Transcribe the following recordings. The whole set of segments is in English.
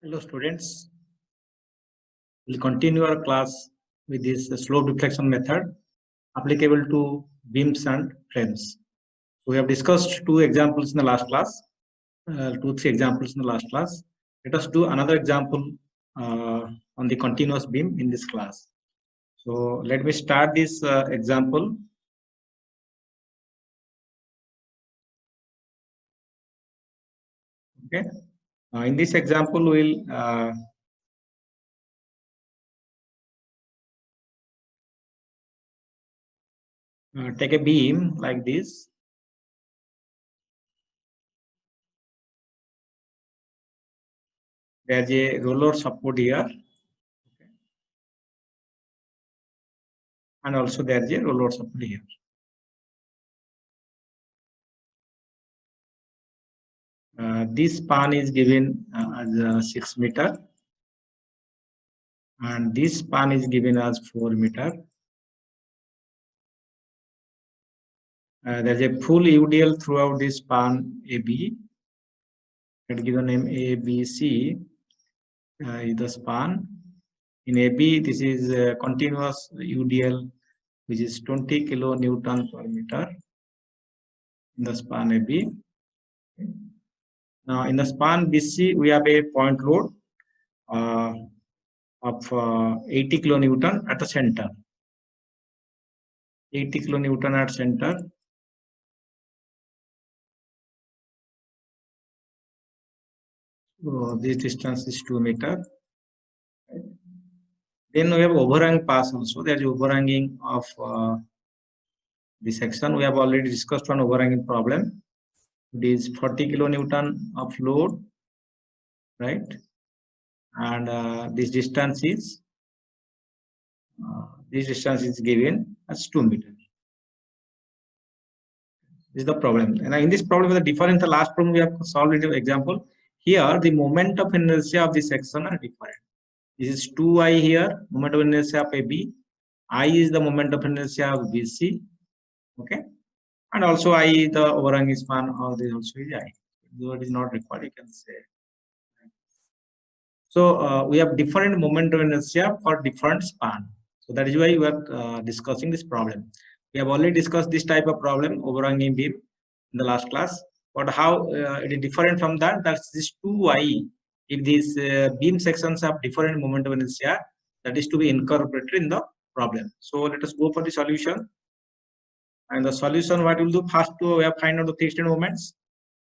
Hello students, we'll continue our class with this slope deflection method applicable to beams and frames. So we have discussed two examples in the last class, three examples in the last class. Let us do another example on the continuous beam in this class. So let me start this example. Okay. In this example, we'll take a beam like this. There's a roller support here, and also there's a roller support here. This span is given as 6 meter, and this span is given as 4 meter. There's a full UDL throughout this span AB. Let's give the name ABC is the span. In AB, this is a continuous UDL, which is 20 kilonewton per meter in the span AB. Okay. Now, in the span BC, we have a point load of 80 kilonewton at the center. 80 kilonewton at center. So this distance is 2 meter. Then we have overhang pass also. There is overhanging of this section. We have already discussed one overhanging problem. It is 40 kilonewton of load, right? And this distance is given as 2 meters. This is the problem. And in this problem, the difference, the last problem we have solved in the example. Here, the moment of inertia of this section are different. This is 2I here, moment of inertia of AB. I is the moment of inertia of BC. Okay. And also I, the overhang span of this also is I. What is not required, you can say. So we have different moment of inertia for different span. So that is why we are discussing this problem. We have already discussed this type of problem, overhanging beam, in the last class. But how it is different from that? That's this 2I. If these beam sections have different moment of inertia, that is to be incorporated in the problem. So let us go for the solution. And the solution, what we'll do first, we have find out the fixed end moments.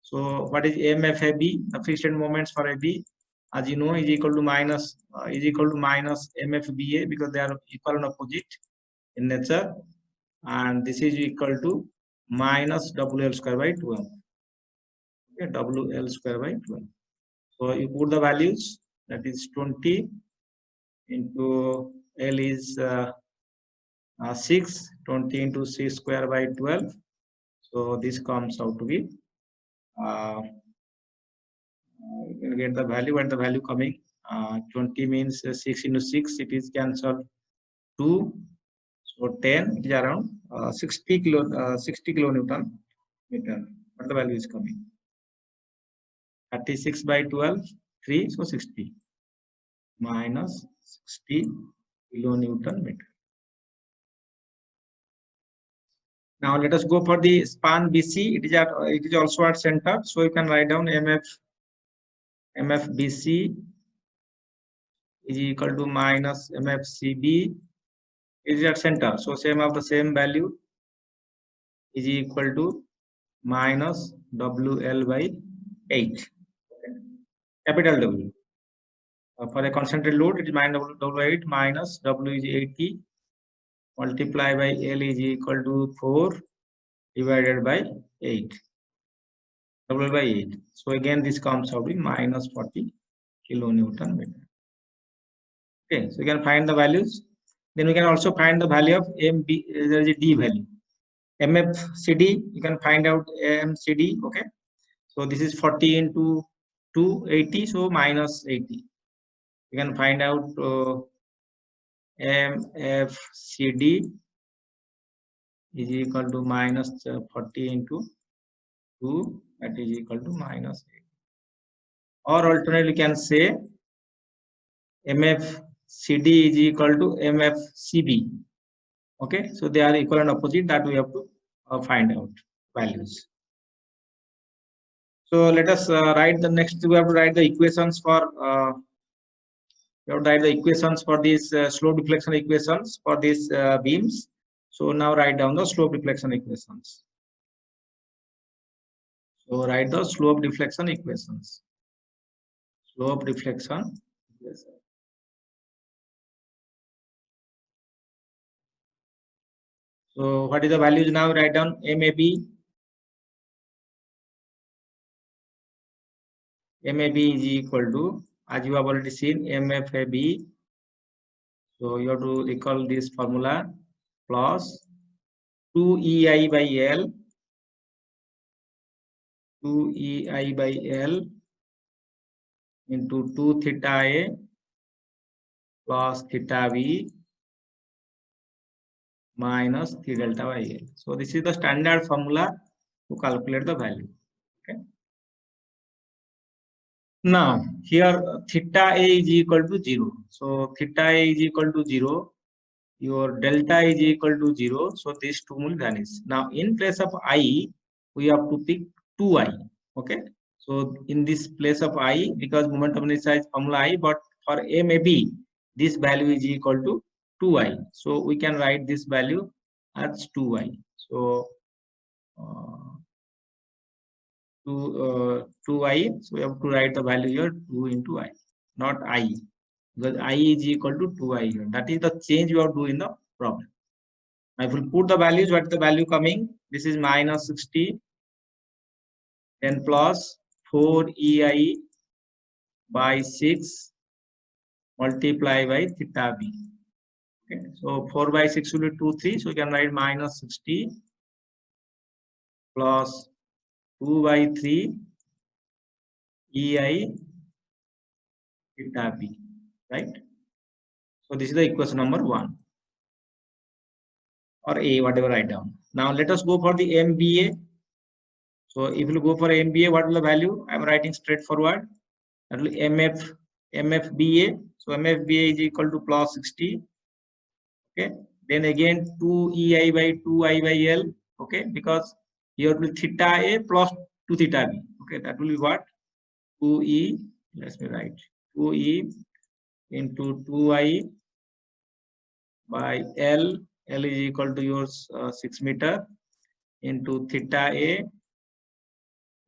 So what is MFAB? The fixed end moments for AB, as you know, is equal to minus MFBA, because they are equal and opposite in nature, and this is equal to minus WL square by 12. Okay, WL square by 12. So you put the values, that is 20 into L is 6, 20 into 6 square by 12. So this comes out to be you can get the value, and the value coming 20 means 6 into 6, it is cancelled 2, so 10, it is around 60 kilonewton meter. What the value is coming? 36 by 12, 3, so 60 minus 60 kilonewton meter. Now let us go for the span BC. It is also at center, so you can write down MFBC is equal to minus MFCB. It is at center, so same of the same value is equal to minus WL by 8. Okay. Capital W. For a concentrated load, it is minus W by 8 minus W is 80 multiplied by L is equal to 4 divided by 8. W by 8. So again, this comes out with minus 40 kilonewton meter. Okay, so you can find the values. Then we can also find the value of MB. There is a D value. MFCD, you can find out MCD. Okay, so this is 40 into 280, so minus 80. You can find out MFCD is equal to minus 40 into 2, that is equal to minus 8. Or alternatively, you can say MFCD is equal to MFCB. Okay, so they are equal and opposite, that we have to find out values. So let us write the next. We have to write the equations for. We have to write the equations for these slope deflection equations for these beams. So now write down the slope deflection equations. So write the slope deflection equations. Slope deflection equation. So what is the values now? Write down MAB. MAB is equal to, as you have already seen, MFAB. So you have to recall this formula, plus 2EI by L, 2EI by L into 2 theta A plus theta B minus 3 delta by L. So this is the standard formula to calculate the value. Okay. Now here theta A is equal to 0. So theta A is equal to 0. Your delta is equal to 0. So these two will vanish. Now in place of I, we have to pick 2I. Okay. So in this place of I, because moment of inertia is formula I, but for MAB, this value is equal to 2I. So we can write this value as 2I. So 2I. So we have to write the value here 2 into I, not I, because I is equal to 2I here. That is the change you have to do in the problem. Now if we put the values, what is the value coming? This is minus 60, then plus 4EI by 6 multiply by theta B. Okay, so 4 by 6 will be 2, 3. So you can write minus 60 plus 2 by 3 EI theta B, right? So this is the equation number 1 or A, whatever write down. Now let us go for the MBA. So if you go for MBA, what will the value? I am writing straightforward. That will MFBA. So MFBA is equal to plus 60. Okay. Then again 2EI by 2I by L. Okay. Because here will be theta A plus 2 theta B. Okay. That will be what? 2E. Let me write 2E into 2I by L. L is equal to yours 6 meter into theta A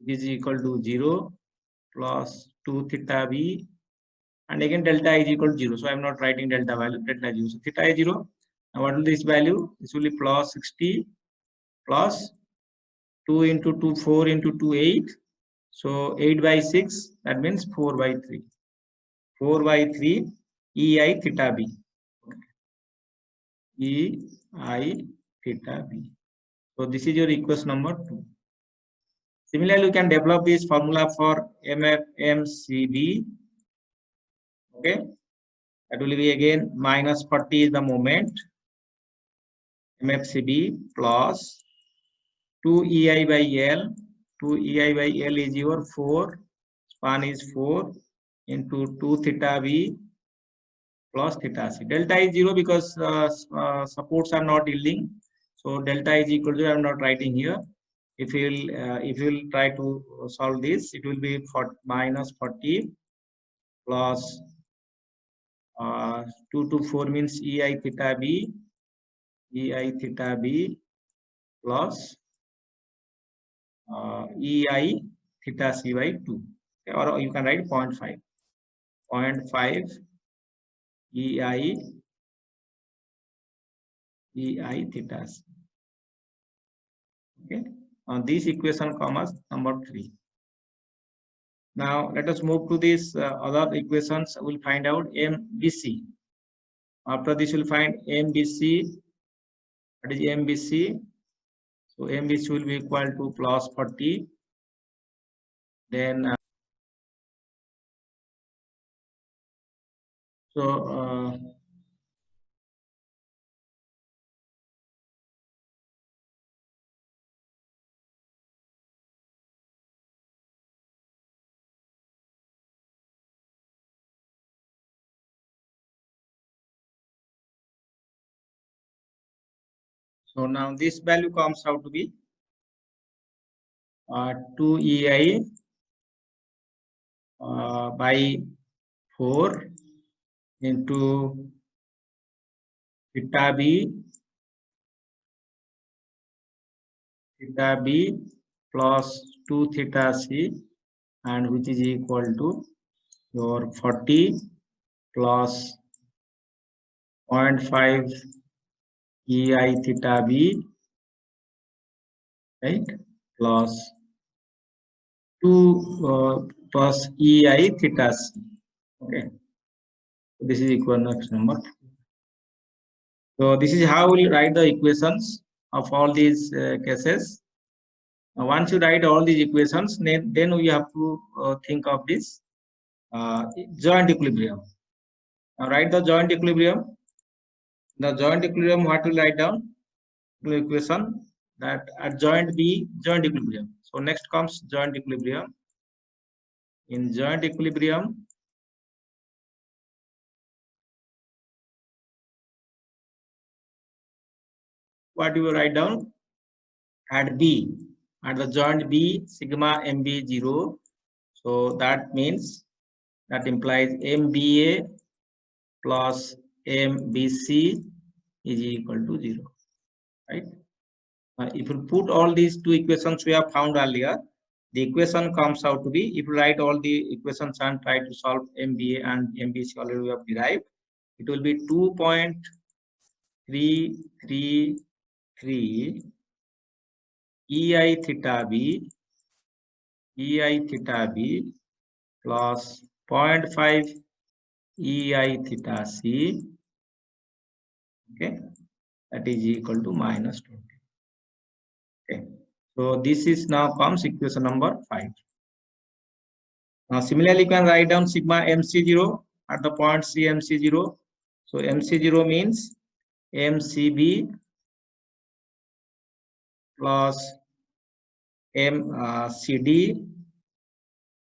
is equal to 0 plus 2 theta B, and again delta is equal to 0. So I am not writing delta value, delta 0. So theta is 0. Now what will this value? This will be plus 60 plus 2 into 2, 4 into 2, 8. So 8 by 6, that means 4 by 3. 4 by 3 EI theta B. EI theta B. So this is your equation number 2. Similarly, you can develop this formula for MFMCB. Okay, that will be again minus 40 is the moment. MFCB plus 2EI by L. 2EI by L is your 4. Span is 4 into 2 theta B plus theta C. Delta is 0 because supports are not yielding. So delta is equal to, I am not writing here. If you'll try to solve this, it will be minus 40 plus 2 to 4 means EI theta B plus EI theta C by 2. Okay, or you can write 0.5. 0.5 EI theta C. Okay, this equation comes number 3. Now let us move to this other equations. We'll find out MBC. After this, we'll find MBC. What is MBC? So MBC will be equal to plus 40. Then So now this value comes out to be 2ei by 4 into theta b plus 2 theta c, and which is equal to your 40 plus 0.5 ei theta b, right, plus 2 plus ei theta c. Okay, this is equation number. So this is how we'll write the equations of all these cases. Once you write all these equations, then we have to think of this joint equilibrium. Now write the joint equilibrium. The joint equilibrium, what will write down? The equation that at joint B, joint equilibrium. So next comes joint equilibrium. In joint equilibrium, what you will write down? At B, at the joint B, sigma MB 0. So that means, that implies MBA plus MBC is equal to 0, right? If you put all these two equations we have found earlier, the equation comes out to be, if you write all the equations and try to solve MBA and MBC already we have derived, it will be 2.333 ei theta b plus 0.5 ei theta c, okay, that is equal to minus 20. Okay, so this is now comes equation number 5. Now similarly you can write down sigma MC0 at the point C MC0. So MC0 means MCB plus MCD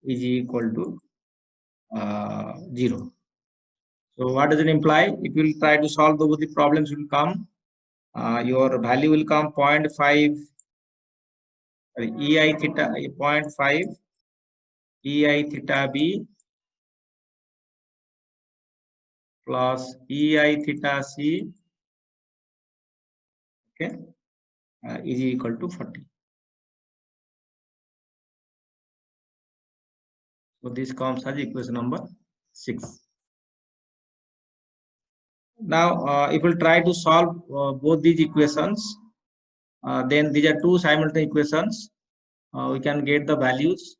is equal to 0. So what does it imply? If you will try to solve both the problems will come, your value will come 0.5 ei theta, 0.5 ei theta b plus ei theta c, okay, is equal to 40. So this comes as equation number 6. Now if we try to solve both these equations, then these are two simultaneous equations. We can get the values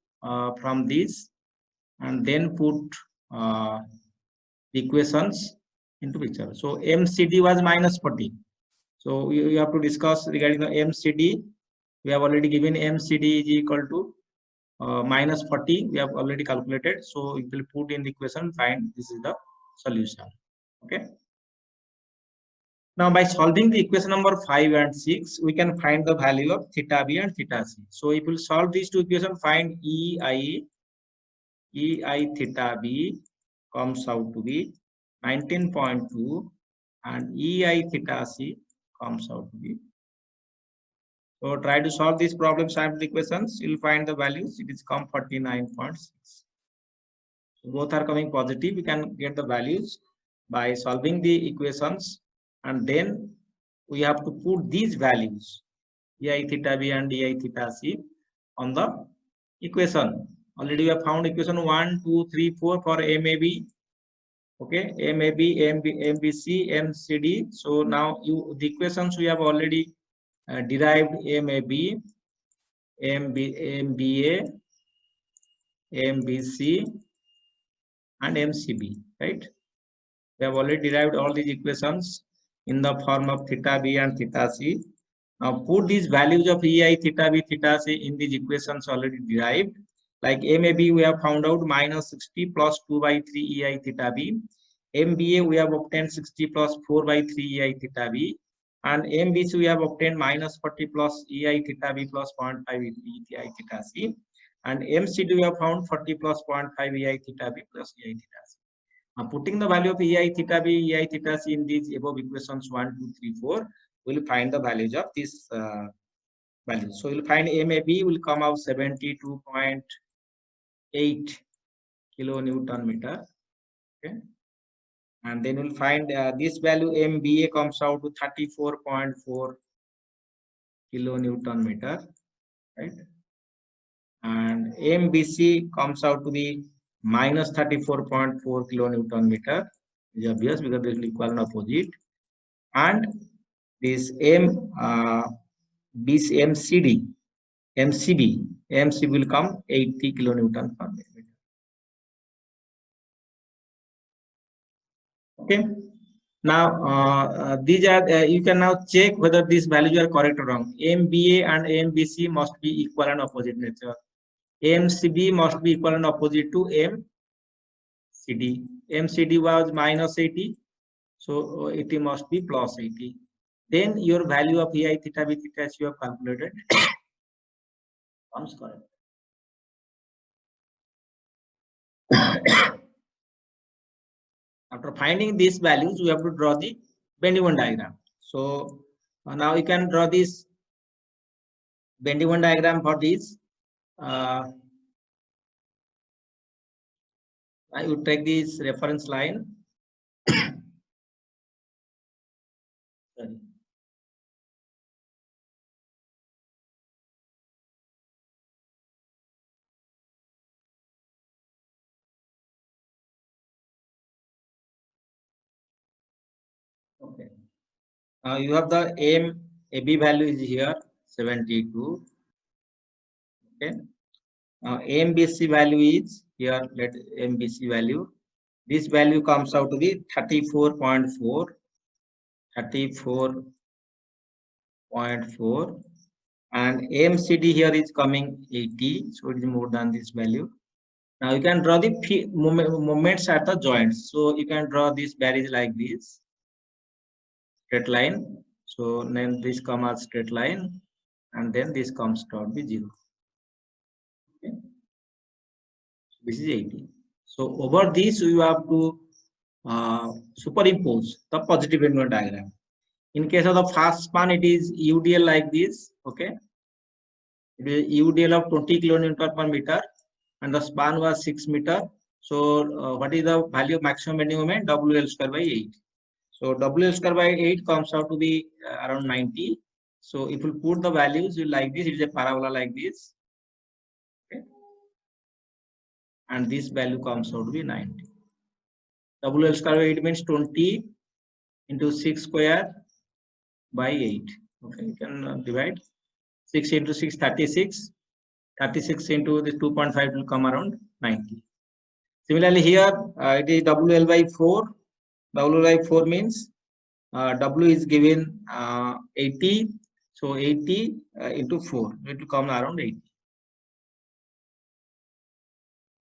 from these and then put equations into picture. So MCD was minus 40. So we have to discuss regarding the MCD. We have already given MCD is equal to minus 40. We have already calculated. So we will put in the equation, find this is the solution. Okay. Now by solving the equation number 5 and 6, we can find the value of theta b and theta c. So if we solve these two equations, find ei theta b comes out to be 19.2 and ei theta c comes out to be. So try to solve these problems and the equations, you'll find the values. It is come 49.6. So both are coming positive. We can get the values by solving the equations, and then we have to put these values ei theta b and ei theta c on the equation. Already we have found equation 1, 2, 3, 4 for MAB. Okay, MAB, MBC, MCD. So now the equations we have already derived MAB, MBA, MBC, and MCB, right? We have already derived all these equations in the form of theta b and theta c. Now put these values of ei theta b theta c in these equations already derived. Like MAB we have found out minus 60 plus 2 by 3 ei theta b. MBA we have obtained 60 plus 4 by 3 ei theta b. And MBC we have obtained minus 40 plus ei theta b plus 0.5 ei theta c. And MCD we have found 40 plus 0.5 ei theta b plus ei theta c. Now putting the value of ei theta b, ei theta c in these above equations 1, 2, 3, 4, we'll find the values of this values. So we'll find MAB will come out 72.8 kilonewton meter. Okay. And then we'll find this value MBA comes out to 34.4 kilonewton meter, right? And MBC comes out to be minus 34.4 kilonewton meter. Is obvious because they will equal and opposite. And this MCB will come 80 kilonewton per meter. Okay. Now these are you can now check whether these values are correct or wrong. MBA and MBC must be equal and opposite nature. MCB must be equal and opposite to MCD. MCD was minus 80, so it must be plus 80. Then your value of EI theta B theta as you have calculated comes correct. After finding these values, we have to draw the Bending diagram. So now you can draw this Bending diagram for this. I would take this reference line. Sorry. Okay. Now you have the AB value is here 72. Okay. Now MBC value is here. Let MBC value. This value comes out to be 34.4. 34.4. And MCD here is coming 80. So it is more than this value. Now you can draw the moments at the joints. So you can draw this barrier like this. Straight line. So then this comes as straight line, and then this comes to be 0. Okay. This is 80. So over this you have to superimpose the positive bending diagram. In case of the fast span, it is UDL like this. Okay. It is UDL of 20 kilonewton per meter, and the span was 6 meter. So what is the value of maximum bending moment? WL square by 8. So WL square by 8 comes out to be around 90. So if you put the values like this, it is a parabola like this. Okay. And this value comes out to be 90. WL square by 8 means 20 into 6 square by 8. Okay, you can divide 6 into 6, 36. 36 into this 2.5 will come around 90. Similarly, here it is WL by 4. WL by 4 means W is given 80. So 80 into 4, it will come around 80.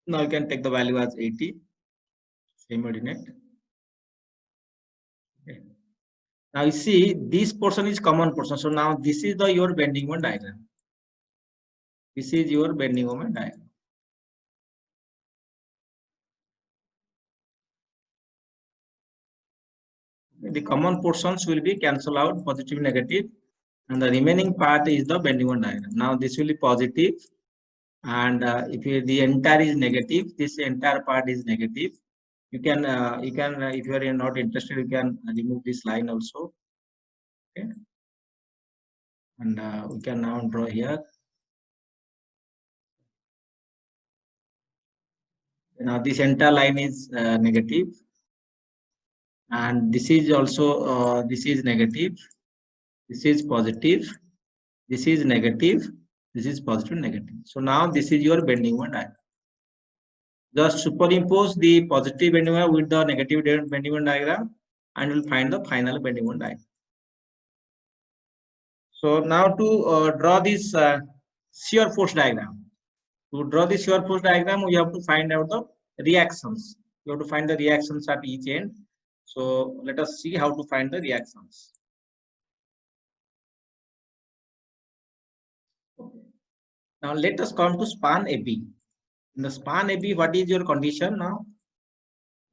Now you can take the value as 80. Same ordinate. Okay. Now you see this portion is common portion. So now this is your bending moment diagram. This is your bending moment diagram. The common portions will be cancelled out, positive, negative, and the remaining part is the bending moment diagram. Now this will be positive, and if the entire is negative, this entire part is negative. You can if you are not interested, you can remove this line also. Okay, and we can now draw here. Now this entire line is negative, and this is also this is negative. This is positive. This is negative. This is positive, negative. So now this is your bending moment diagram. Just superimpose the positive bending moment with the negative bending moment diagram, and you'll find the final bending moment diagram. So now to draw this shear force diagram. To draw this shear force diagram, we have to find out the reactions. You have to find the reactions at each end. So let us see how to find the reactions. Okay. Now let us come to span AB. In the span AB, what is your condition now?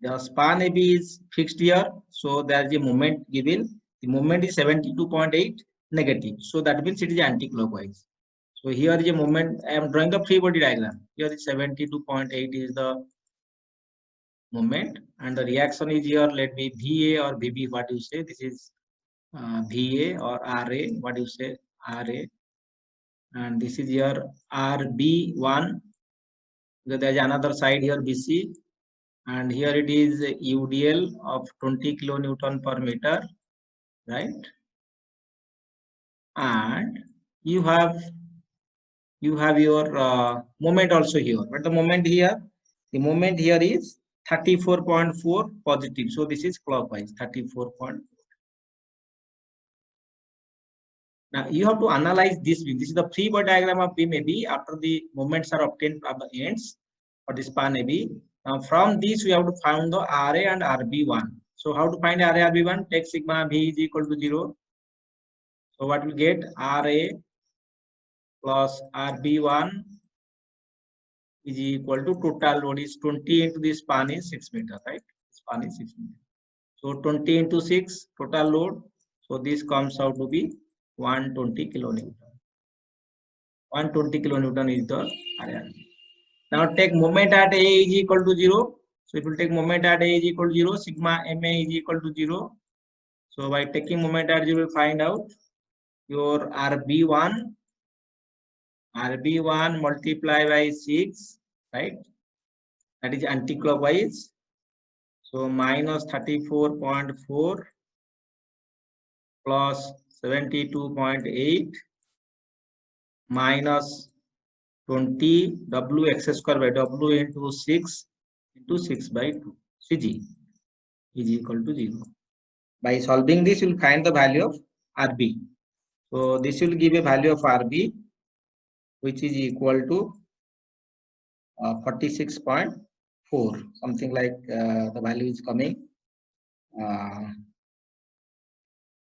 The span AB is fixed here, so there is a moment given. The moment is 72.8 negative. So that means it is anti-clockwise. So here is a moment. I am drawing the free body diagram. Here is 72.8 is the moment, and the reaction is here. Let me VA or VB. What do you say? This is VA or RA. What do you say? RA. And this is here RB1. There is another side here BC, and here it is UDL of 20 kilonewton per meter, right? And you have your moment also here, but the moment here is 34.4 positive. So this is clockwise 34.4. Now you have to analyze this beam. This is the free body diagram of beam AB after the moments are obtained from the ends for the span AB. Now from this we have to find the RA and RB1. So how to find RA RB1? Take sigma V is equal to 0. So what we get? RA plus RB1 is equal to total load is 20 into the span is 6 meter, right? Span is 6 meter. So 20 into 6 total load. So this comes out to be 120 kilonewton. 120 kilonewton is the area. Now take moment at A is equal to 0. So if you take moment at A is equal to 0, sigma MA is equal to 0. So by taking moment at 0, you will find out your RB1 multiplied by 6, right? That is anti-clockwise. So minus 34.4 plus 72.8 minus 20 W x square by W into 6 by 2 Cg is equal to 0. By solving this, you will find the value of RB. So this will give a value of RB which is equal to 46.4, something like the value is coming.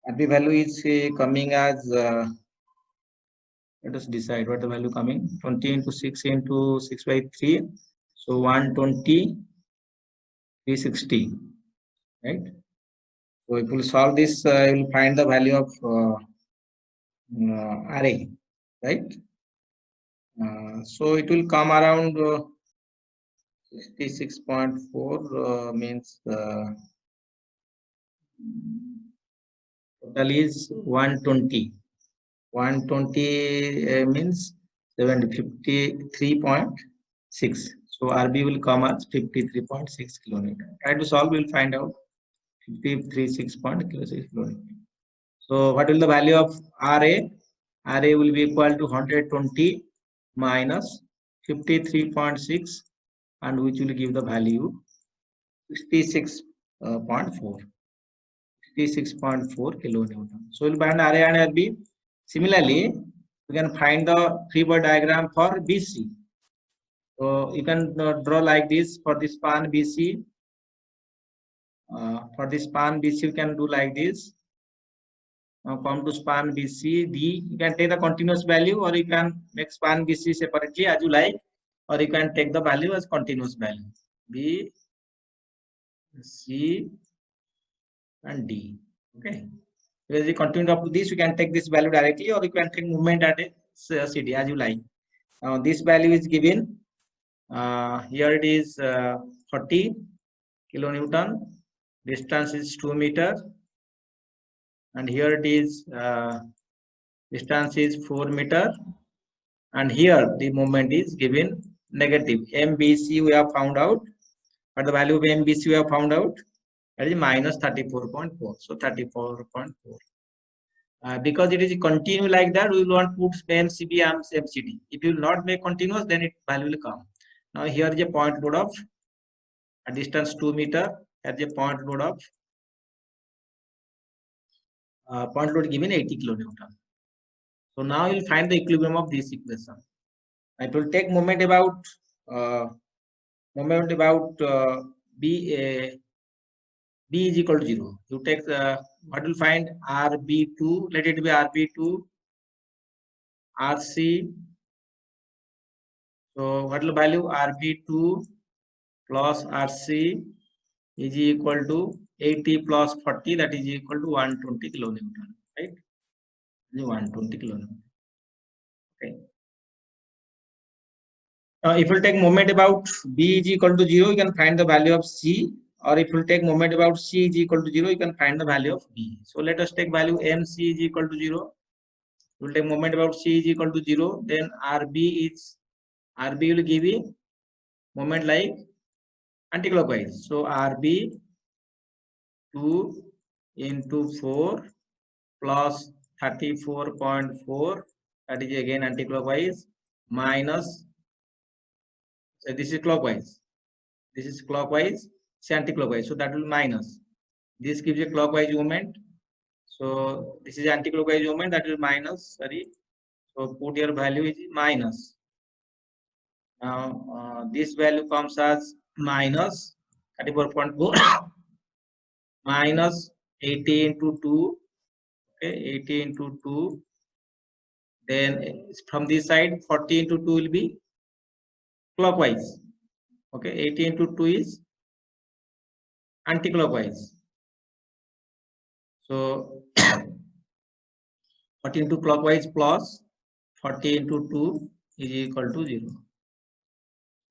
RB value is coming as let us decide what the value coming. 20 into 6 into 6 by 3. So 120, 360, right? So if we solve this, you will find the value of RA, right? So it will come around 66.4 means total is 120. 120 means 53.6. So RB will come as 53.6 kilonewton. Try to solve, we will find out 53.6 kilonewton. So what will the value of RA? RA will be equal to 120 minus 53.6, and which will give the value 66.4. 66.4 kilonewton. So we will find RA and RB. Similarly, we can find the free body diagram for BC. So you can draw like this for the span BC. For the span BC, you can do like this. Now come to span BC, D. You can take the continuous value, or you can make span BC separately as you like, or you can take the value as continuous value. B, C, and D. Okay. As you continue up to this, you can take this value directly, or you can take movement at a CD as you like. Now this value is given. Here it is 40 kilonewton. Distance is 2 meter, and here it is distance is 4 meter, and here the moment is given negative. MBC we have found out, but the value of MBC we have found out, that is minus 34.4. So 34.4. Because it is continue like that, we will want to put MCB and MCD. If you will not make continuous, then it value will come. Now here is a point load of a distance 2 meter. Here is a point load of point load given 80 kilonewton. So now you will find the equilibrium of this equation. It will take moment about B is equal to 0. You take what will find RB2. Let it be RB2, RC. So what will value RB2 plus RC is equal to 80 plus 40, that is equal to 120 kilonewton, right? 120 kilonewton. Okay. If you take moment about B is equal to 0, you can find the value of C. Or if you take moment about C is equal to 0, you can find the value of B. So let us take value MC is equal to 0. We'll take moment about C is equal to 0. Then RB will give a moment like anticlockwise. So RB 2 into 4 plus 34.4, that is again anticlockwise, minus, so this is clockwise. This is clockwise, it's anti-clockwise, so that will minus. This gives a clockwise movement, so this is anti-clockwise movement, that will minus. Sorry, so put your value is minus. Now this value comes as minus 34.4 minus 80 into 2. Okay, 80 into 2. Then from this side, 40 into 2 will be clockwise. Okay, 80 into 2 is anti-clockwise. So 40 into clockwise plus 40 into 2 is equal to 0.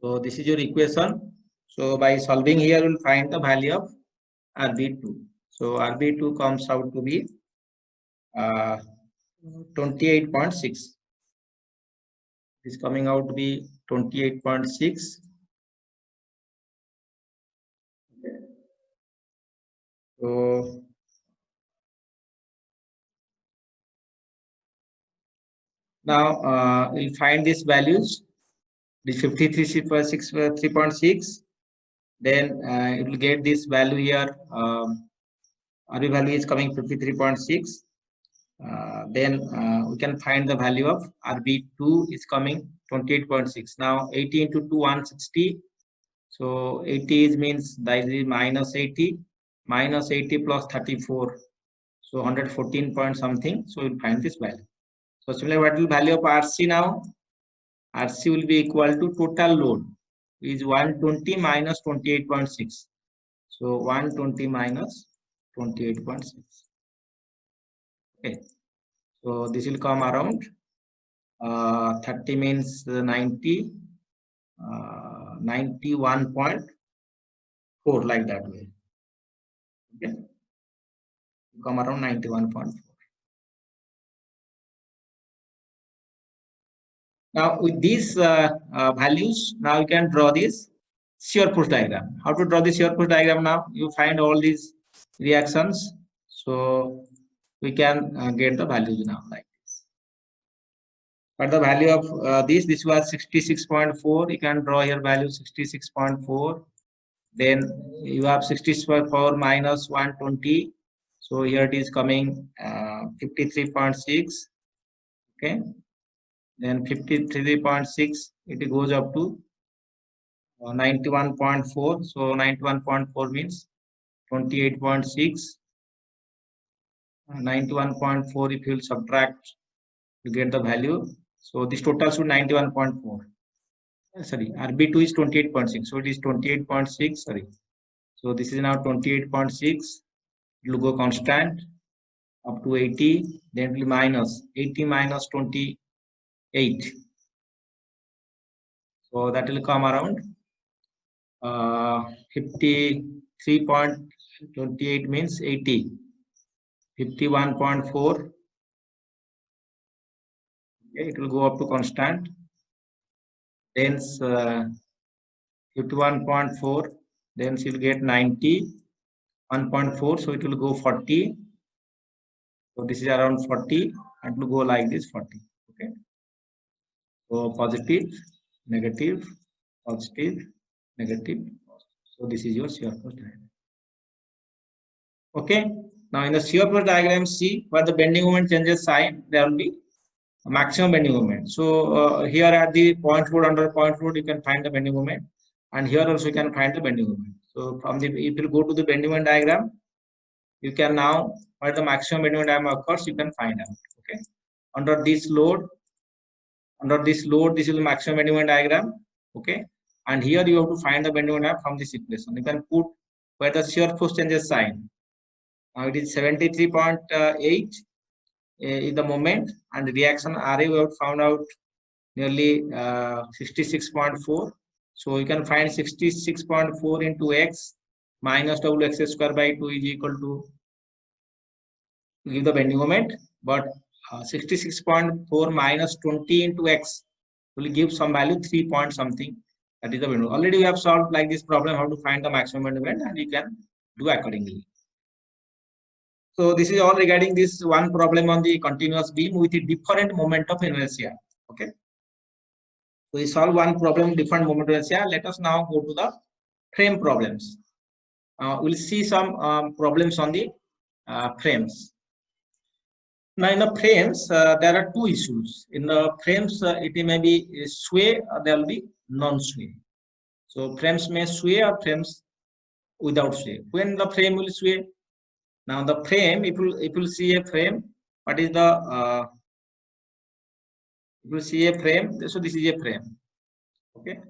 So this is your equation. So by solving here, we'll find the value of RB2. So RB2 comes out to be 28.6. Is coming out to be 28.6. Okay. So now we'll find these values. The 53.6, then it will get this value here. RB value is coming 53.6. Then we can find the value of RB2 is coming 28.6. Now 80 into 2, 160. So 80 means that is minus 80. Minus 80 plus 34. So 114 point something. So we'll find this value. So similarly, what will value of RC now? RC will be equal to total load is 120 minus 28.6. So 120 minus 28.6. Okay. So this will come around 30 means 90, 91.4, like that way. Okay. Come around 91.4. Now with these values, now you can draw this shear force diagram. How to draw the shear force diagram now? You find all these reactions. So we can get the values now like this. But the value of this was 66.4. You can draw your value 66.4. Then you have 64 minus 120. So here it is coming 53.6. Okay. Then 53.6, it goes up to 91.4. So 91.4 means 28.6. 91.4, if you will subtract, you get the value. So this total should 91.4. Sorry, RB2 is 28.6. So it is 28.6. Sorry. So this is now 28.6. It will go constant up to 80. Then it will minus 80 minus 28. So that will come around 53.28 means 80. 51.4. Okay, it will go up to constant. Then 51.4. Then she'll get 90. 1.4. So it will go 40. So this is around 40. And it will go like this 40. Okay. So positive, negative, positive, negative. So this is your shear force diagram. Okay. Now in the shear force diagram, see where the bending moment changes sign, there will be a maximum bending moment. So here at the point load, under point load, you can find the bending moment, and here also you can find the bending moment. So from the, if you go to the bending moment diagram, you can now where the maximum bending moment diagram occurs, you can find out. Okay. Under this load, this is the maximum bending moment diagram. Okay. And here you have to find the bending moment diagram from this equation. You can put where the shear force changes sign. Now it is 73.8 is the moment, and the reaction RA we have found out nearly 66.4. So you can find 66.4 into x minus wx square by 2 is equal to give the bending moment, but 66.4 minus 20 into x will give some value 3 point something. That is the bending. Already we have solved like this problem how to find the maximum bending moment, and you can do accordingly. So this is all regarding this one problem on the continuous beam with a different moment of inertia. Okay. So we solve one problem, different moment of inertia. Let us now go to the frame problems. We'll see some problems on the frames. Now in the frames, there are two issues. In the frames, it may be sway or there will be non-sway. So frames may sway or frames without sway. When the frame will sway? Now the frame, if you see a frame, what is the if you see a frame, so this is a frame. Okay.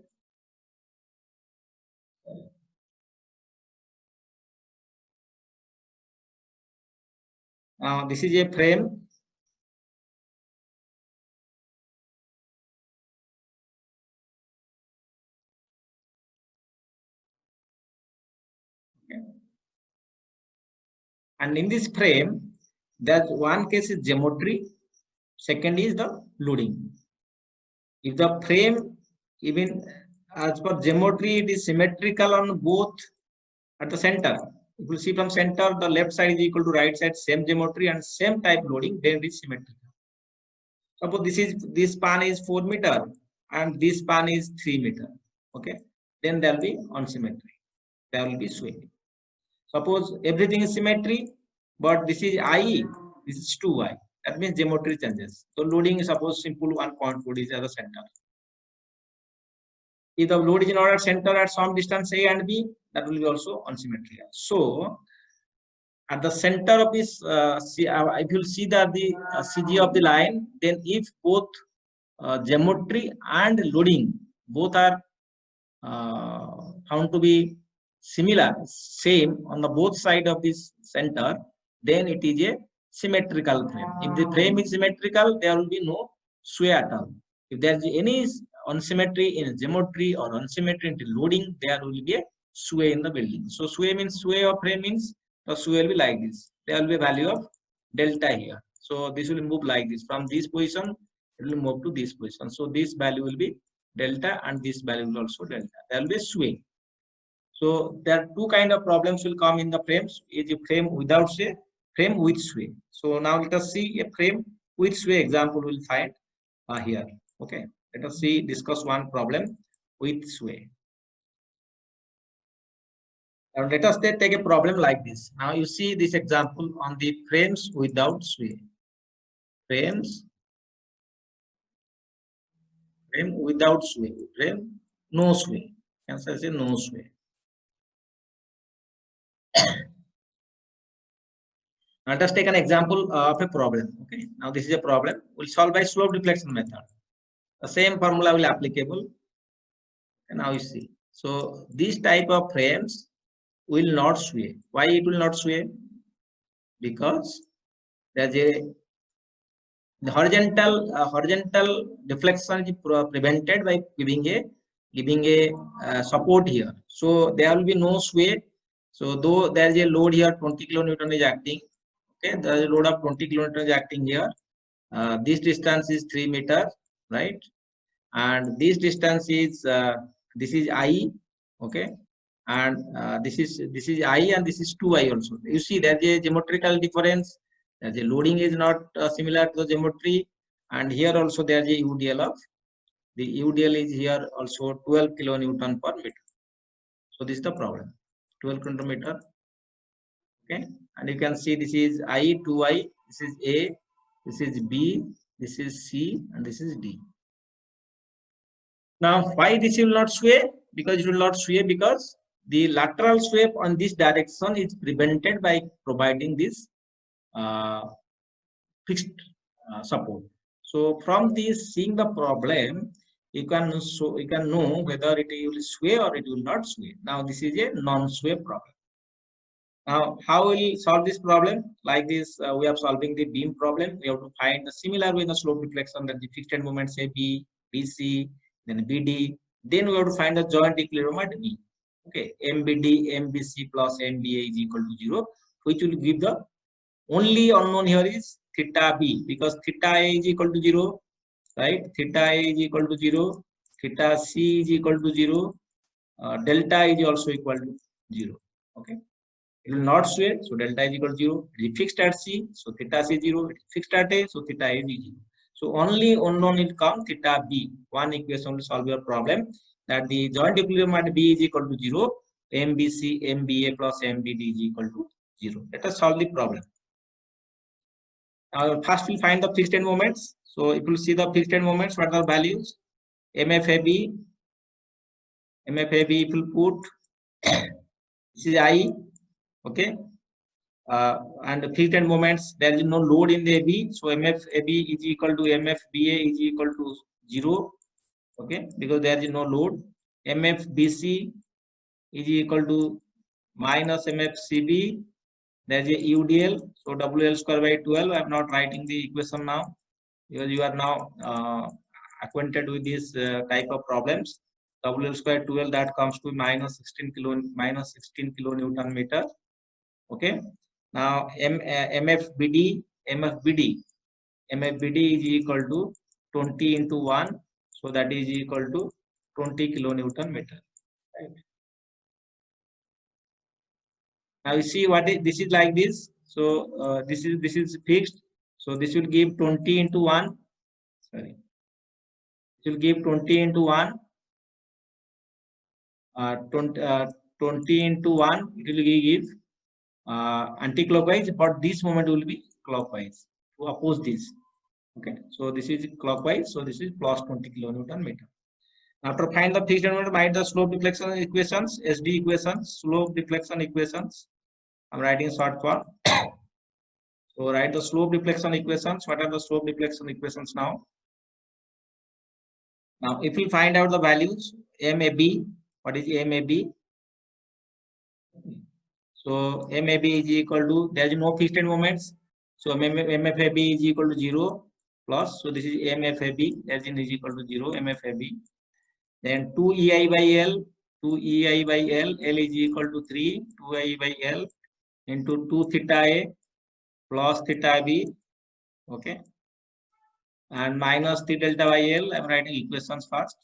Now this is a frame. Okay. And in this frame, that one case is geometry, second is the loading. If the frame, even as per geometry, it is symmetrical on both at the center. If you see from center, the left side is equal to right side, same geometry and same type loading, then it is symmetrical. Suppose this span is 4 meter and this span is 3 meter. Okay, then there will be unsymmetry. There will be sway. Suppose everything is symmetry, but this is I, this is 2I. That means geometry changes. So loading is suppose simple 1 point load is at the center. If the load is not at center at some distance A and B, that will be also unsymmetrical. So at the center of this, if you see that the CG of the line, then if both geometry and loading both are found to be similar, same on the both side of this center, then it is a symmetrical frame. If the frame is symmetrical, there will be no sway at all. If there is any unsymmetry in geometry or unsymmetry in loading, there will be a sway in the building. So sway means sway of frame means the sway will be like this. There will be a value of delta here. So this will move like this. From this position, it will move to this position. So this value will be delta and this value will also delta. There will be sway. So there are two kind of problems will come in the frames. Is a frame without sway, frame with sway. So now let us see a frame with sway example we'll find here. Okay. Let us see, discuss one problem with sway. Now let us take a problem like this. Now you see this example on the frames without sway. Frames, frame without sway, frame no sway. Answer is no sway. Now let us take an example of a problem. Okay. Now this is a problem. We'll solve by slope deflection method. The same formula will applicable. And now you see. So these type of frames will not sway. Why it will not sway? Because there's the horizontal deflection is prevented by giving a support here. So there will be no sway. So though there is a load here, 20 kilonewton is acting. Okay, there is a load of 20 kilonewton is acting here. This distance is 3 meters, right? And this distance is this is I. Okay, and this is I and this is 2I also. You see there is a geometrical difference. The loading is not similar to the geometry, and here also there is a UDL of the UDL is here also 12 kilonewton per meter. So this is the problem, 12 kilonewton. Okay, and you can see this is I, 2I, this is A, this is B, this is C, and this is D. Now why this will not sway? Because it will not sway because the lateral sway on this direction is prevented by providing this fixed support. So from this, seeing the problem, you can know whether it will sway or it will not sway. Now this is a non-sway problem. Now, how will we solve this problem? Like this, we are solving the beam problem. We have to find the similar way in the slope deflection that the fixed end moments AB, BC, then BD. Then we have to find the joint equilibrium at B. Okay, MBD, MBC plus MBA is equal to 0, which will give the only unknown here is theta B, because theta A is equal to 0, right? Theta A is equal to 0, theta C is equal to 0, delta is also equal to 0. Okay. It will not sway, so delta is equal to 0. It is fixed at C, so theta C is 0. It is fixed at A, so theta A is 0. So only unknown will come theta B. One equation will solve your problem, that the joint equilibrium at B is equal to 0. MBC, MBA plus MBD is equal to 0. Let us solve the problem. Now first we find the fixed end moments. So if you see the fixed end moments, what are the values? MFAB, if you put this is I, okay. And the fixed end moments, there is no load in the AB, so MFAB is equal to MFBA is equal to 0, okay, because there is no load. MFBC is equal to minus MFCB, there is a UDL, so WL square by 12. I am not writing the equation now, because you are now acquainted with this type of problems. WL square 12, that comes to minus 16 kilonewton meter, okay. Now MFBD is equal to 20 into 1, so that is equal to 20 kilonewton meter. Right. Now you see what is this is like this. So this is fixed. So this will give 20 into 1. Sorry, it will give 20 into 1. 20 into 1. It will give anti-clockwise, but this moment will be clockwise to oppose this. Okay, so this is clockwise, so this is plus 20 kilonewton meter. After find the fixed moment, write the slope deflection equations, SD equations, slope deflection equations. I'm writing short form. So write the slope deflection equations. What are the slope deflection equations now? Now, if we find out the values, MAB, what is MAB? So MAB is equal to, there is no fixed end moments. So MFAB is equal to 0 plus. So this is MFAB, that is equal to 0, MFAB. Then 2 EI by L, 2 EI by L, L is equal to 3, 2 EI by L into 2 theta A plus theta B, okay, and minus the delta by L. I'm writing equations first.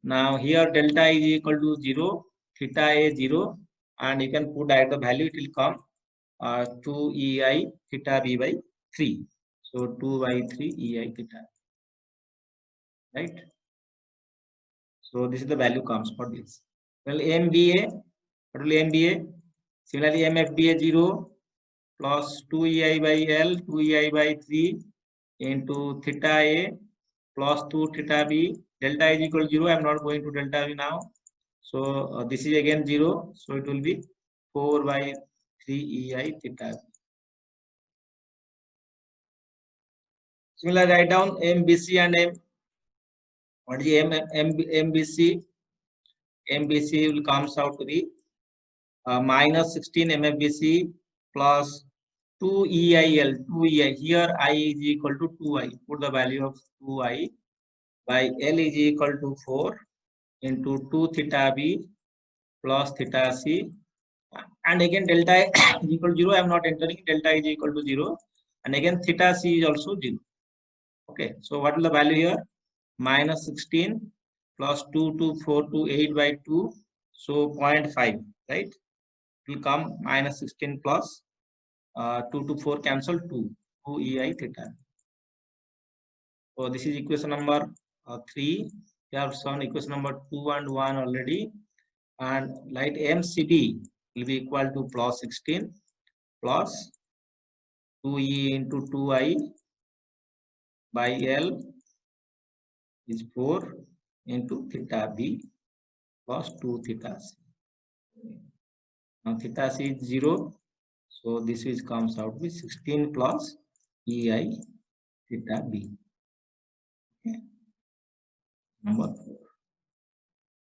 Now here delta is equal to 0, theta A 0, and you can put at the value, it will come 2 EI theta B by 3. So 2 by 3 EI theta, right? So this is the value comes for this. Well, MBA, what will MBA? Similarly, MFBA 0 plus 2 EI by L, 2 EI by 3 into theta A plus 2 theta B. Delta is equal to 0. I am not going to delta B now. So this is again 0. So it will be 4 by 3 EI theta B. Similarly, write down MBC and M. What is MBC? MBC will comes out to be minus 16 MFBC plus 2 EIL, 2 EI. Here I is equal to 2I. Put the value of 2I by L is equal to 4 into 2 theta B plus theta C. And again delta is equal to 0. I am not entering. Delta is equal to 0. And again theta C is also 0. Okay. So what is the value here? Minus 16 plus 2 to 4 to 8 by 2. So 0.5, right? It will come minus 16 plus 2 to 4 cancel 2 EI theta. So this is equation number 3. We have shown equation number 2 and 1 already. And light MCB will be equal to plus 16 plus 2E into 2I by L is 4 into theta B plus 2 theta C. Now theta C is 0. So this is comes out with 16 plus EI theta B. Okay. Number 4.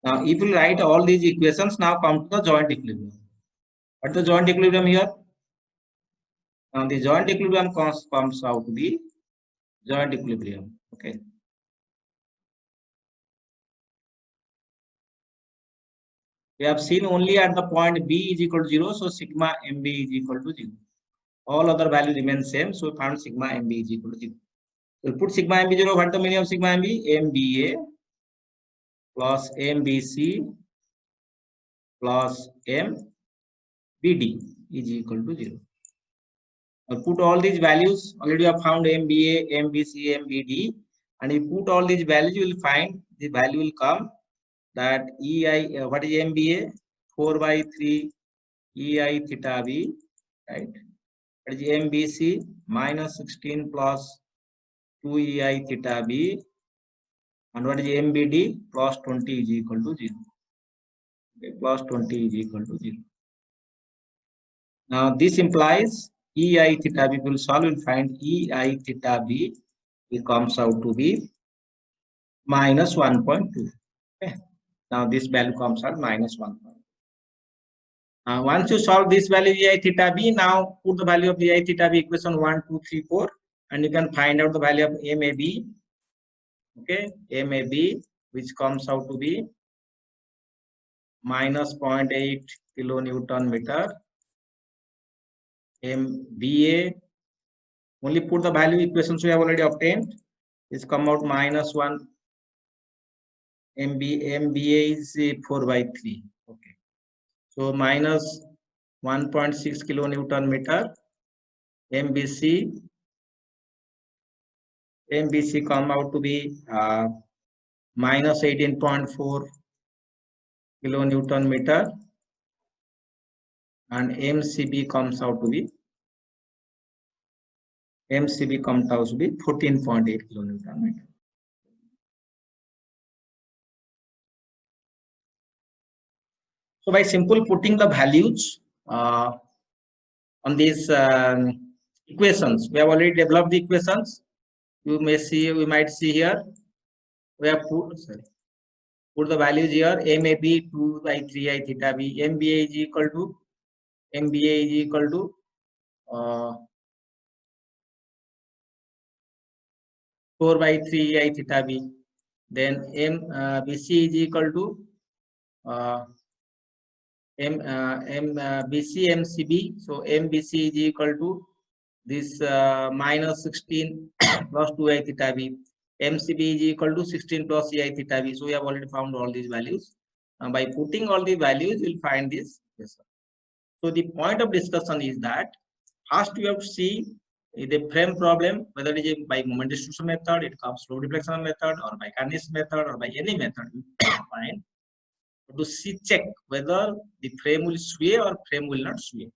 Now if you write all these equations, now come to the joint equilibrium. What the joint equilibrium here? Now the joint equilibrium comes out to be joint equilibrium. Okay. We have seen only at the point B is equal to 0, so sigma MB is equal to 0. All other values remain same, so we found sigma MB is equal to 0. We'll put sigma MB 0. What the meaning of sigma MB? MBA plus MBC plus MBD is equal to 0. I'll put all these values. Already I have found MBA, MBC, MBD, and you put all these values, you will find the value will come that EI, what is MBA? 4 by 3 EI theta B, right? That is MBC minus 16 plus 2 EI theta B, and what is MBD? Plus 20 is equal to 0. Okay, plus 20 is equal to 0. Now this implies EI theta B will solve, will find EI theta B, it comes out to be minus 1.2. Okay. Now this value comes out minus 1. Once you solve this value EI theta B, now put the value of EI theta B equation 1, 2, 3, 4, and you can find out the value of MAB. Okay, MAB, which comes out to be minus 0.8 kilonewton meter. MBA, only put the value equations we have already obtained. It's come out minus 1. MBA is 4 by 3. Okay. So minus 1.6 kilonewton meter. MBC come out to be minus 18.4 kilonewton meter, and MCB comes out to be 14.8 kilonewton meter. So by simple putting the values on these equations, we have already developed the equations. You may see, we might see here, we have put the values here. MAB 2 by 3I theta B, MBA is equal to 4 by 3I theta B. Then BC is equal to BC MCB. So MBC is equal to this minus 16 plus 2I theta B. MCB is equal to 16 plus EI theta B. So we have already found all these values. By putting all the values, we'll find this. Yes, so the point of discussion is that first we have to see the frame problem, whether it is by moment distribution method, it comes slope deflection method, or by Carnot method, or by any method, fine, to see check whether the frame will sway or frame will not sway.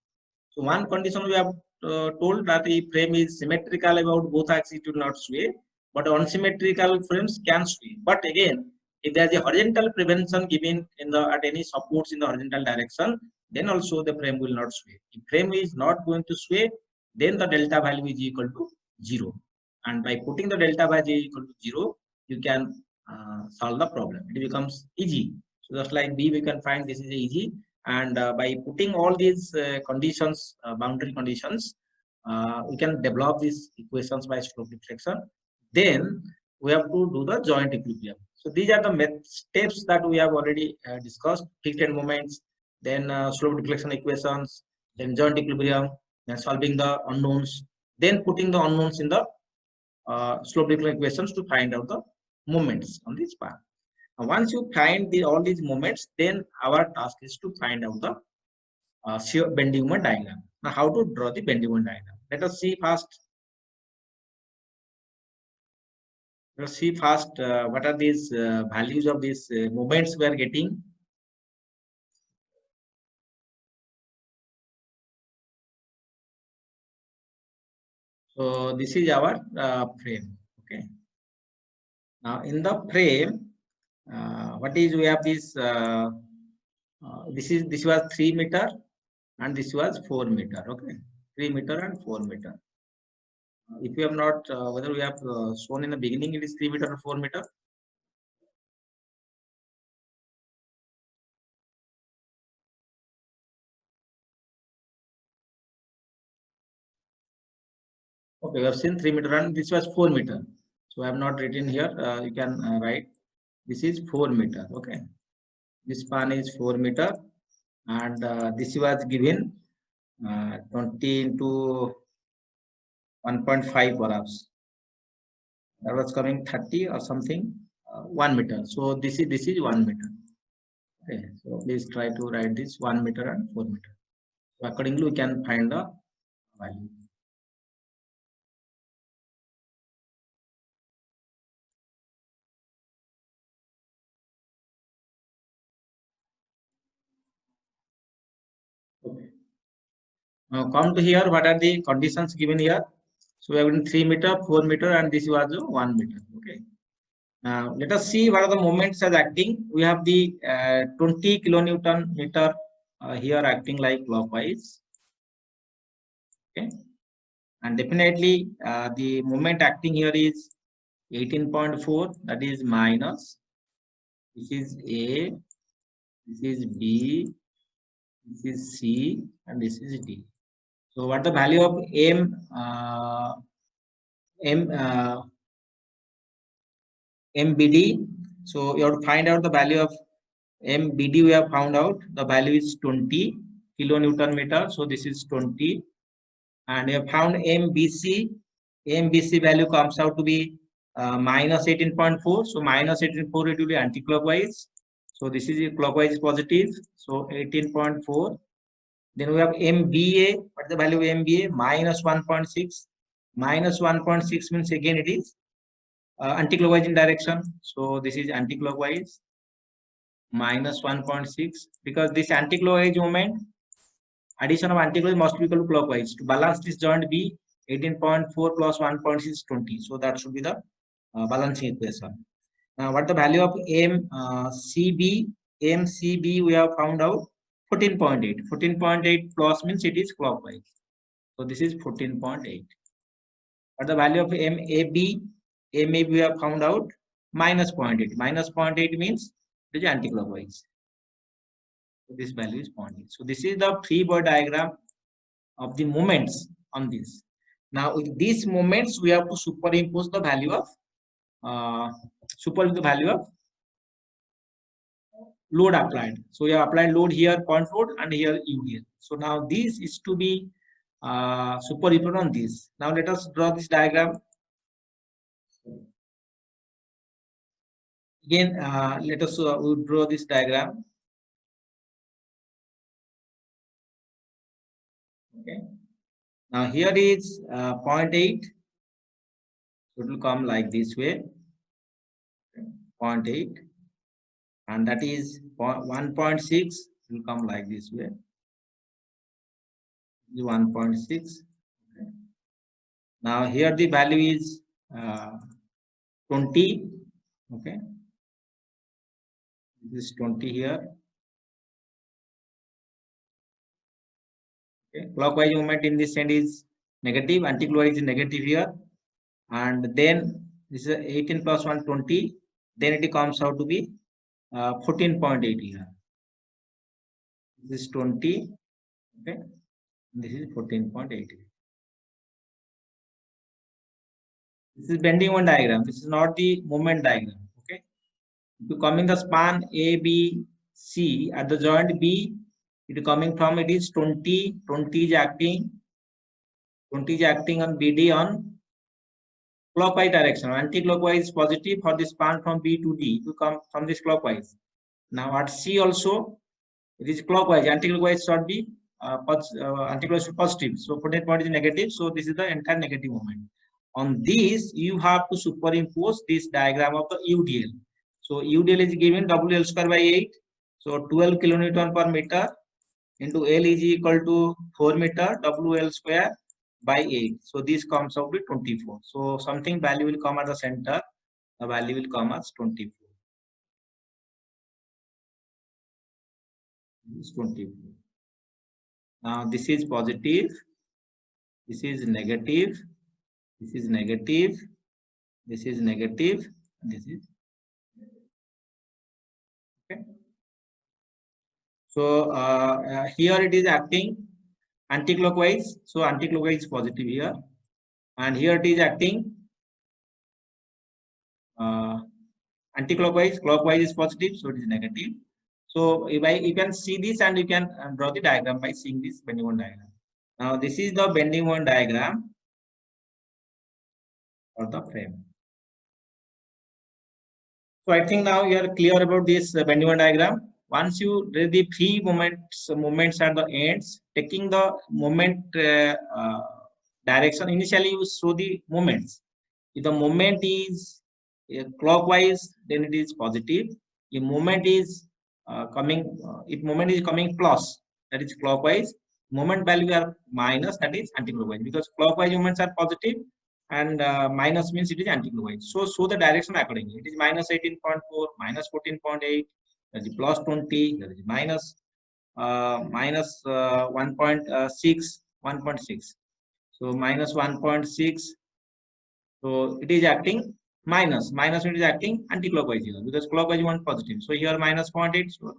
So one condition we have told that the frame is symmetrical about both axes, it will not sway, but unsymmetrical frames can sway. But again, if there is a horizontal prevention given in the at any supports in the horizontal direction, then also the frame will not sway. If frame is not going to sway, then the delta value is equal to 0. And by putting the delta value equal to 0, you can solve the problem. It becomes easy. So just like B, we can find this is easy. And by putting all these conditions, boundary conditions, we can develop these equations by slope deflection. Then we have to do the joint equilibrium. So these are the steps that we have already discussed: fixed end moments, then slope deflection equations, then joint equilibrium, then solving the unknowns, then putting the unknowns in the slope deflection equations to find out the moments on this path. Once you find all these moments, then our task is to find out the shear bending moment diagram. Now, how to draw the bending moment diagram? Let us see first. Let's see first what are these values of these moments we are getting. So this is our frame. Okay. Now in the frame, what is we have this? This was 3 meter and this was 4 meter. Okay, 3 meter and 4 meter. If you have not, whether we have shown in the beginning, it is 3 meter or 4 meter. So we have seen 3 meter and this was 4 meter. So I have not written here. You can write. This is 4 meter. Okay. This span is 4 meter, and this was given 20 into 1.5 perhaps. That was coming 30 or something. 1 meter. So this is 1 meter. Okay. So please try to write this 1 meter and 4 meter. So accordingly, we can find the value. Okay. Now come to here. What are the conditions given here? So we have given 3 meter, 4 meter, and this was 1 meter. Okay. Now let us see what are the moments as acting. We have the 20 kilonewton meter here acting like clockwise. Okay. And definitely the moment acting here is 18.4, that is minus. This is A, this is B, this is C, and this is D. So what the value of MBD? So you have to find out the value of MBD. We have found out the value is 20 kilonewton meter. So this is 20, and we have found MBC. MBC value comes out to be minus 18.4. So minus 18.4, it will be anti-clockwise. So this is clockwise positive. So 18.4. Then we have MBA. What is the value of MBA? Minus 1.6. Minus 1.6 means again it is anti-clockwise in direction. So this is anti-clockwise. Minus 1.6, because this anti-clockwise moment, addition of anti-clockwise must be equal to clockwise. To balance this joint B, 18.4 plus 1.6 is 20. So that should be the balancing equation. Now what the value of MCB? MCB we have found out 14.8. 14.8 plus means it is clockwise. So this is 14.8. What the value of MAB? MAB we have found out minus 0.8. Minus 0.8 means it is anti-clockwise. So this value is 0.8. So this is the three-body diagram of the moments on this. Now with these moments, we have to superimpose the value of load applied. So we have applied load here, point load, and here UDL. So now this is to be superimposed on this. Now let us draw this diagram. Again, let us draw this diagram. Okay. Now here is 0.8. So it will come like this way. 0.8, and that is 1.6 will come like this way. 1.6. Okay. Now here the value is 20. Okay, this is 20 here. Okay, clockwise movement in this end is negative, anti-clockwise is negative here, and then this is 18 plus 1, 20. Then it comes out to be 14.8 here. This is 20. Okay, this is 14.8. This is bending one diagram. This is not the moment diagram. Okay. If you come in the span A, B, C at the joint B, it is coming from, it is 20. 20 is acting. 20 is acting on BD on clockwise direction. Anti-clockwise is positive for the span from B to D to come from this clockwise. Now at C also, it is clockwise. Anti-clockwise should be anti-clockwise positive. So 14 is negative. So this is the entire negative moment. On this, you have to superimpose this diagram of the UDL. So UDL is given WL square by 8. So 12 kilonewton per meter into L is equal to 4 meter WL square by 8. So this comes out to 24. So something value will come at the center. The value will come as 24. This is 24. Now this is positive. This is negative. This is negative. This is negative. This is okay. So here it is acting anti-clockwise. So anti-clockwise is positive here, and here it is acting anti-clockwise. Clockwise is positive, so it is negative. So you can see this, and you can draw the diagram by seeing this bending moment diagram. Now this is the bending moment diagram for the frame. So I think now you are clear about this bending moment diagram. Once you read the three moments at the ends, taking the moment direction, initially you show the moments. If the moment is clockwise, then it is positive. If moment is moment is coming plus, that is clockwise. Moment value are minus, that is anti-clockwise, because clockwise moments are positive and minus means it is anti-clockwise. So show the direction accordingly. It is minus 18.4, minus 14.8, that is plus 20, that is minus 1.6, 1.6. So minus 1.6. So it is acting minus. Minus it is acting anti-clockwise here, because clockwise you want positive. So here minus 0.8. So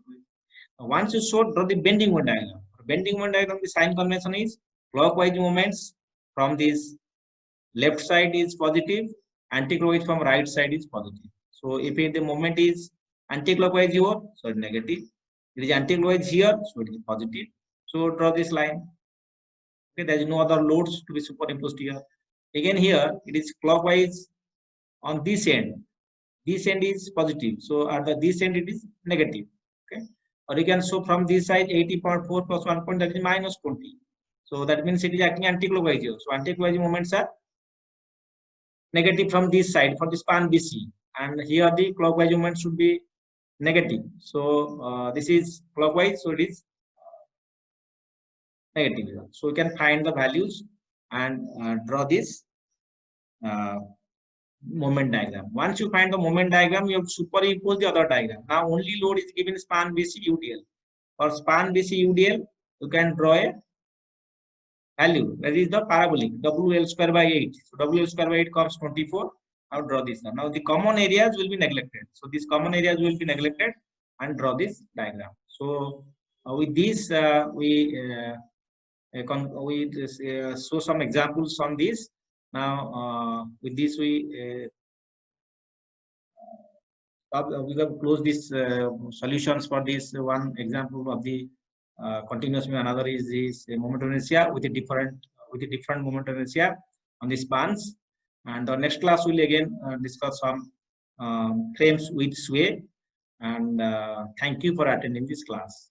once you show, draw the bending moment diagram. Bending moment diagram, the sign convention is clockwise moments from this left side is positive, anti-clockwise from right side is positive. So if the moment is anti-clockwise here, so it's negative. It is anti-clockwise here, so it is positive. So draw this line. Okay, there is no other loads to be superimposed here. Again here, it is clockwise on this end. This end is positive, so at the this end it is negative. Okay, or you can show from this side 80.4 plus 1 point, that is minus 20. So that means it is acting anti-clockwise here. So anti-clockwise moments are negative from this side for the span BC, and here the clockwise movement should be negative. So this is clockwise, so it is negative. So we can find the values and draw this moment diagram. Once you find the moment diagram, you have to superimpose the other diagram. Now only load is given span BC UDL. For span BC UDL, you can draw a value, that is the parabolic WL square by 8. So WL square by 8 comes 24. Now draw this. Now the common areas will be neglected. So these common areas will be neglected and draw this diagram. So with this, we show some examples on this. Now with this, we have closed these solutions for this one example of the continuous. Another is this moment of inertia with a different moment of inertia on the spans. And the next class will again discuss some frames with sway. And thank you for attending this class.